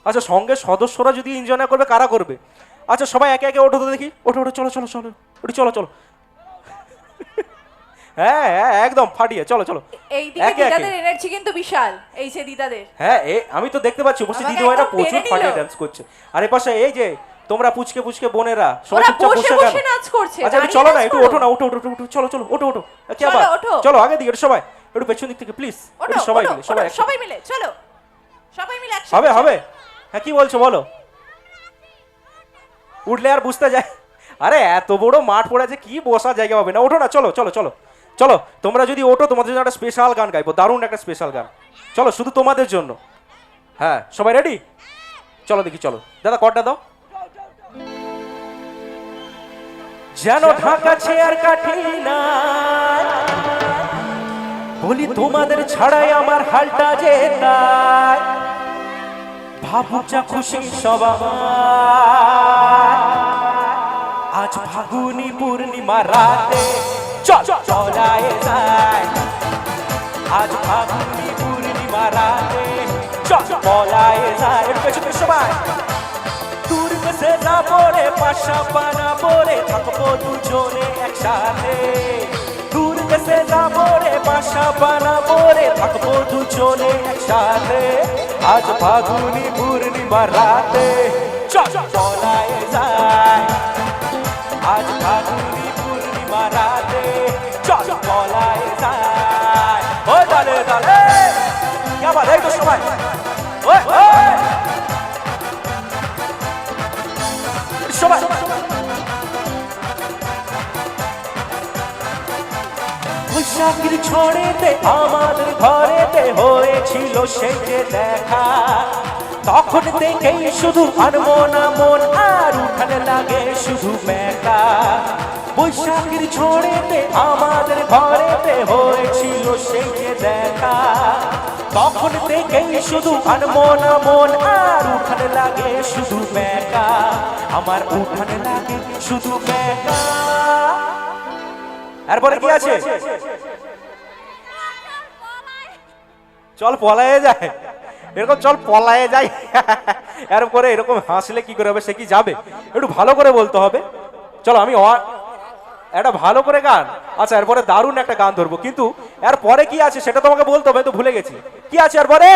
আচ্ছা সঙ্গে সদস্যরা যদি এনজয় না করবে কারা করবে? আচ্ছা সবাই একে একে ওঠো তো দেখি, ওঠো ওঠো, চলো চলো চলো, ওঠো চলো চলো। হ্যাঁ হ্যাঁ একদম ফাটিয়ে চলো চলো। এইদিকে একে একে। দিদাদের এনার্জি কিন্তু বিশাল, এই যে দিদাদের। হ্যাঁ আমি তো দেখতে পাচ্ছি উপস্থিত আমাকে দিদিভাইরা একদম প্রচুর টেনে ফাটিয়ে নিল। ডান্স করছে। আর এ পাশে এই যে তোমরা পুচকে পুচকে বোনেরা সবাই ওরা চুপচাপ বসে বসে বসে গেল। নাচ করছে, আচ্ছা একটু দাঁড়িয়ে চলো না, নাচ একটু করো। ওঠো না, ওঠো ওঠো ওঠো, চলো চলো ওঠো ওঠো। কি চলো, আবার ওঠো। চলো আগে দিকে সবাই, একটু পেছন দিক থেকে প্লিজ, ওঠো, একটু সবাই ওঠো, মিলে সবাই ওঠো, একসাথে। সবাই মিলে চলো, সবাই মিলে একসাথে হবে চলো। হবে। হ্যাঁ কি বলছো বলো? উঠলে আর বুঝতে যায়। আরে এত বড় মাঠ পড়েছে, কি বসার জায়গা হবে না, ওঠো না, চলো চলো চলো চলো। তোমরা যদি ওঠো তোমাদের জন্য একটা স্পেশাল গান গাইবো, দারুণ একটা স্পেশাল গান, চলো শুধু তোমাদের জন্য। হ্যাঁ সবাই রেডি? চলো দেখি, চলো দাদা কর্ডটা দাও। যেন ঢাকা চেয়ার কাঠি না, বলি তোমাদের ছাড়াই আমার হালটা যে তাই, ভাবুক যা খুশি সবাই, আজ ফাগুনি পূর্ণিমা রাতে চলায় যায়, আজ ফাগুনি পূর্ণিমা রাতে চলায় যায়। পেছনে সবাই দূর সে না পড়ে পাশা পানা পড়ে থাকবো দুজনে একসাথে, দূর সে না পড়ে পাশা পানা পড়ে থাকবো দুজনে একসাথে, আজ ফাগুনি পূর্ণিমা রাতে চলায় যায়, আজ ফাগুনি পূর্ণিমা রাতে চলায় যায়। ও দালে দালে কি আবার এই তো সবাই ওই ওই সবাই বৈশাখীর ঝড়েতে আমাদের ঘরেতে হয়েছিল সেই যে দেখা, তখন থেকেই শুধু আনবো না মন আর উঠানে লাগে শুধু মেকা। বৈশাখীর ঝড়েতে আমাদের ঘরেতে হয়েছিল সেই যে দেখা, তখন থেকেই শুধু আনবো না মন আর উঠানে লাগে শুধু মেকা, আমার উঠানে লাগে শুধু মেকা। এরপরে কি আছে? চল পলায়ে যায়, এরকম চল পলায়ে যায়। এরপরে এরকম হাসলে কি করে হবে, সে কি যাবে? একটু ভালো করে বলতে হবে। চলো আমি একটা ভালো করে গান। আচ্ছা এরপরে দারুণ একটা গান ধরবো, কিন্তু এরপরে কি আছে সেটা তোমাকে বলতে হবে, তো ভুলে গেছি। কি আছে এরপরে?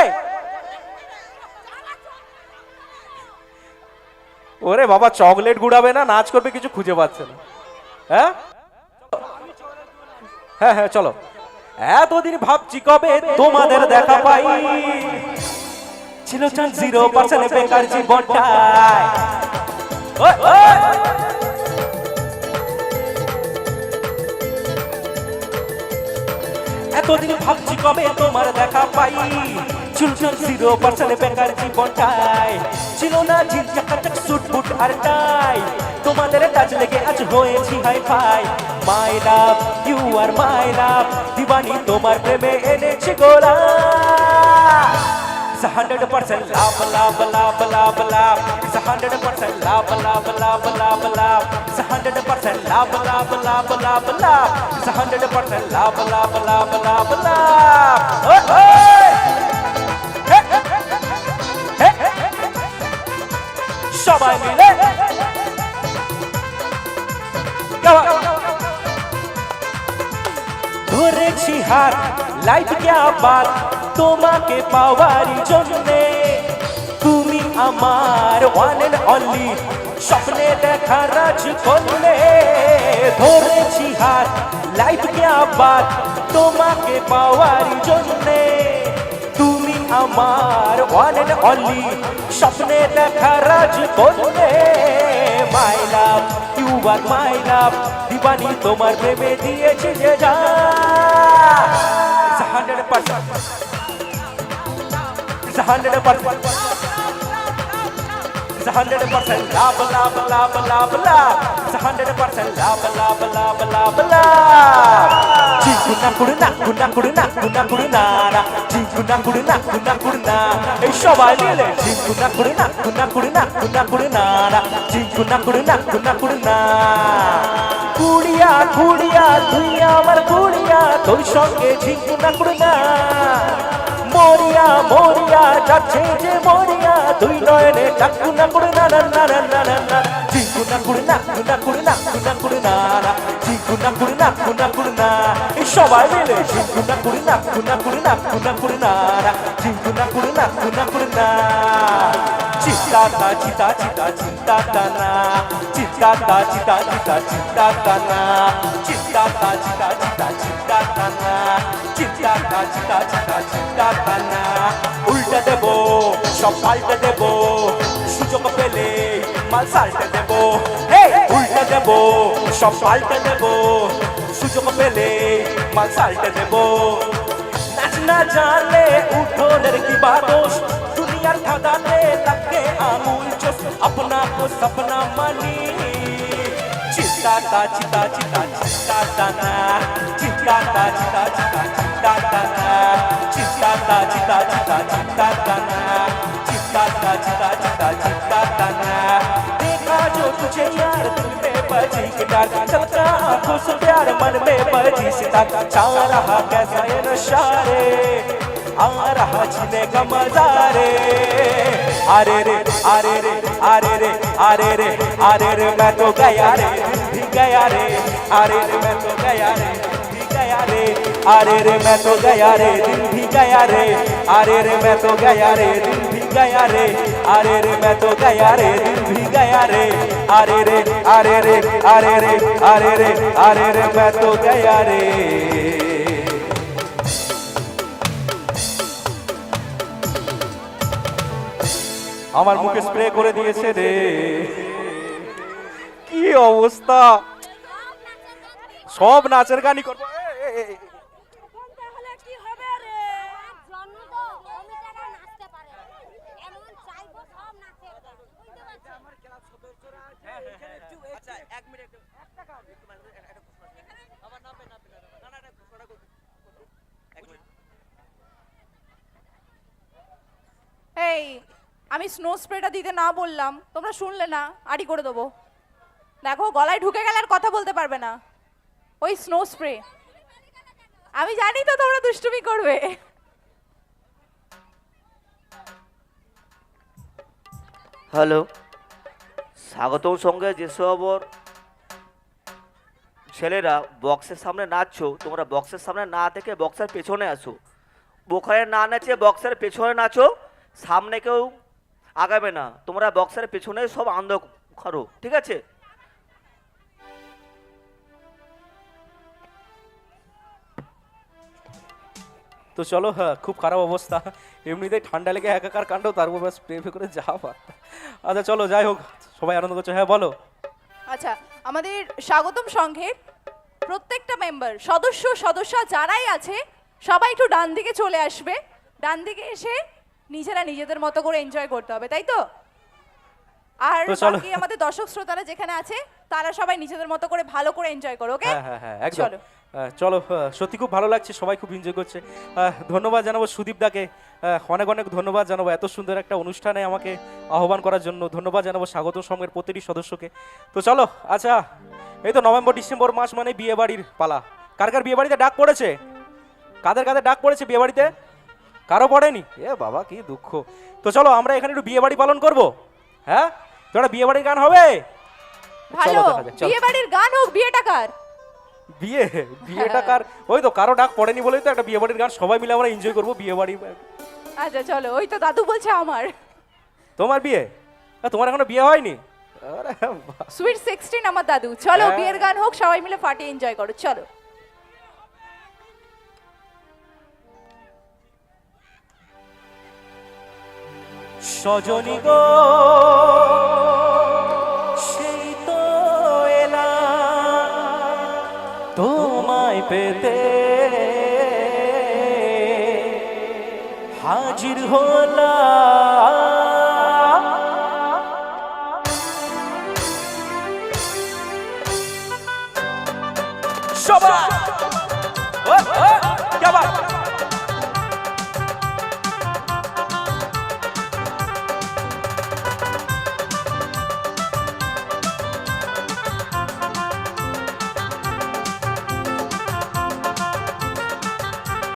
ওরে বাবা চকলেট গুড়াবে না, নাচ করবে, কিছু খুঁজে পাচ্ছে না। হ্যাঁ হ্যাঁ হ্যাঁ চলো। এতদিন ভাবছি কবে তোমাদের দেখা পাই, ছিল 0% বেকার জীবনটায়। ওই, ওই। এতদিন ভাবছি কবে তোমার দেখা পাই, ছিল 0% বেকার জীবনটায়, ছিল না ঝিকঝাক সুট বুট আর টাই, তোমাদের কাজ লেগে আজ হয়েছি hi fi. My love you are my love, দিবানি তোমার প্রেমে এনেছি গোলা। 100% love love love love love, 100% love love love love love, 100% love love love love love, 100% love love love love love. Hey hey hey hey, সবাই মিলে ধরেছি হাত লাইফকে আবার তোমাকে পাওয়ার জন্যে, তুমি আমার ওয়ান এন্ড অনলি স্বপ্নে দেখা রাজকন্যে। ধরেছি হাত লাইফকে আবার তোমাকে পাওয়ার জন্যে, তুমি আমার ওয়ান এন্ড অনলি স্বপ্নে দেখা রাজকন্যে। মাই love you are my love, দিবানি তোমার প্রেমে দিয়েছি যে যা। 100% 100% 100% love love love love love, 100% love love love love love. Jinguna kuruna kuna kuruna kuna kuruna na, jinguna kuruna kuna kuruna. Ei সবাই মিলে jinguna kuruna kuna kuruna kuna kuruna na, jinguna kuruna kuna kuruna. কুড়িয়া কুড়িয়া তুই আমার কুড়িয়া, তোর সঙ্গে ঝিঙ্কুনা কুড়িনা, মরিয়া মরিয়া যাচ্ছে যে মরিয়া দুই নয়নে টাকু না করে না না না না না না না চিকু না করে না না করে না না করে না না চিকু না করে না না এই সবাই মিলে চিকু না করে না করে না করে না না চিকু না করে না চিতা তা চিতা চিতা চিতা না চিতা তা চিতা চিতা চিতা না চিতা তা চিতা চিতা চিতা না চিতা তা চিতা চিতা চিতা না উল্টা দেব সব পাল্টে দেব সুযোগ পেলে মাল সাল্টে দেব উল্টা দেব সব পাল্টে দেব সুযোগ পেলে মাল সাল্টে দেব নাচ না জানলে উঠোনের কি বাদোষ दुनिया ठगाने लगे आमूल जो अपना को सपना मानी चिता ता चिता चिता चिता ताना चिता ता चिता चिता चिता ताना चिता ता चिता चिता चिता ताना चिता ता चिता चिता चिता ताना देखा जो तुझे यार दिल में बजी गिटार चलता आंखों से प्यार मन में बजी सितार छा रहा कैसा ये नशा रे आ रहा जीने का मजा रे अरे रे अरे रे अरे रे अरे रे अरे रे मैं तो गया रे भी गया रे अरे रे मैं तो गया रे भी गया रे अरे रे मैं तो गया रे दिल भी गया रे अरे रे मैं तो गया रे दिल भी गया रे अरे रे मैं तो गया रे दिल भी गया रे अरे रे अरे रे अरे रे अरे रे अरे रे मैं तो गया रे আমার মুখে স্প্রে করে দিয়েছে রে কি অবস্থা সব নাচের গানই করব তাহলে কি হবে রে জন্ম তো আমি টাকা নাচতে পারে এমন চাইবো সব নাচে বুঝতে পারছো আমার ক্লাব সদস্যরা এখানে একটু আচ্ছা 1 মিনিট একটা কাজ একটু মানে একটা প্রশ্ন আমার নামে না না না প্রশ্নটা করতে 1 মিনিট এই আমি স্নো স্প্রেটা দিতে না বললাম তোমরা শুনলে না আড়ি করে দেবো দেখো গলায় ঢুকে গেলে আর কথা বলতে পারবে না ওই স্নো স্প্রে আমি জানি তো তোমরা দুষ্টুমি করবে হ্যালো স্বাগতম সঙ্গে যেসব ছেলেরা বক্সের সামনে নাচছো তোমরা বক্সের সামনে না থেকে বক্সের পেছনে আসো ওখানে না নাচে বক্সের পেছনে নাচো সামনে কেউ আগাবে না তোমরা বক্সের পেছনে সব আনন্দ করো ঠিক আছে তো চলো হ্যাঁ খুব খারাপ অবস্থা এমনিতেই ঠান্ডা লেগে একাকার কাণ্ড তার উপর স্প্রে করে যাওয়া আচ্ছা চলো যাই হোক সবাই আনন্দ করছো হ্যাঁ বলো আচ্ছা আমাদের স্বাগতম সংঘের প্রত্যেকটা মেম্বার সদস্য যারাই আছে সবাই একটু ডান দিকে চলে আসবে ডান দিকে এসে নিজেরা নিজেদের মতো করে এনজয় করতে হবে তাই তো আর তো চলো। বাকি আমাদের দর্শক শ্রোতারা যেখানে আছে তারা সবাই নিজেদের মতো করে ভালো করে এনজয় করো ওকে হ্যাঁ হ্যাঁ একদম চলো সত্যি খুব ভালো লাগছে সবাই খুব এনজয় করছে ধন্যবাদ জানাবো সুদীপ দাকে অনেক অনেক ধন্যবাদ জানাবো এত সুন্দর একটা অনুষ্ঠানে আমাকে আহ্বান করার জন্য ধন্যবাদ জানাবো স্বাগত সঙ্গের প্রতিটি সদস্যকে তো চলো আচ্ছা এই তো নভেম্বর ডিসেম্বর মাস মানে বিয়ে বাড়ির পালা কার কার বিয়ে বাড়িতে ডাক পড়েছে কাদের কাদের ডাক পড়েছে বিয়ে বাড়িতে কারো পড়েনি এ বাবা কি দুঃখ তো চলো আমরা এখানে একটু বিয়ে বাড়ি পালন করবো হ্যাঁ তোরা বিয়ে বাড়ির গান হবে ভালো দেখা যাক, চলো। বিয়ে বাড়ির গান হোক বিয়েটা কার বিয়েটা কার ওই তো কারো ডাক পড়েনি বলেই তো একটা বিয়ে বাড়ির গান সবাই মিলে আমরা এনজয় করবো বিয়ে বাড়ি আচ্ছা চলো ওই তো দাদু বলছে আমার তোমার বিয়ে তোমার এখনো বিয়ে হয়নি আরে বাহ। সুইট 16 আমার দাদু চলো হ্যাঁ। বিয়ের গান হোক সবাই মিলে পার্টি এনজয় করো চলো সজনী গো সেই তো এলাম তোমায় পেতে হাজির হলাম সবাই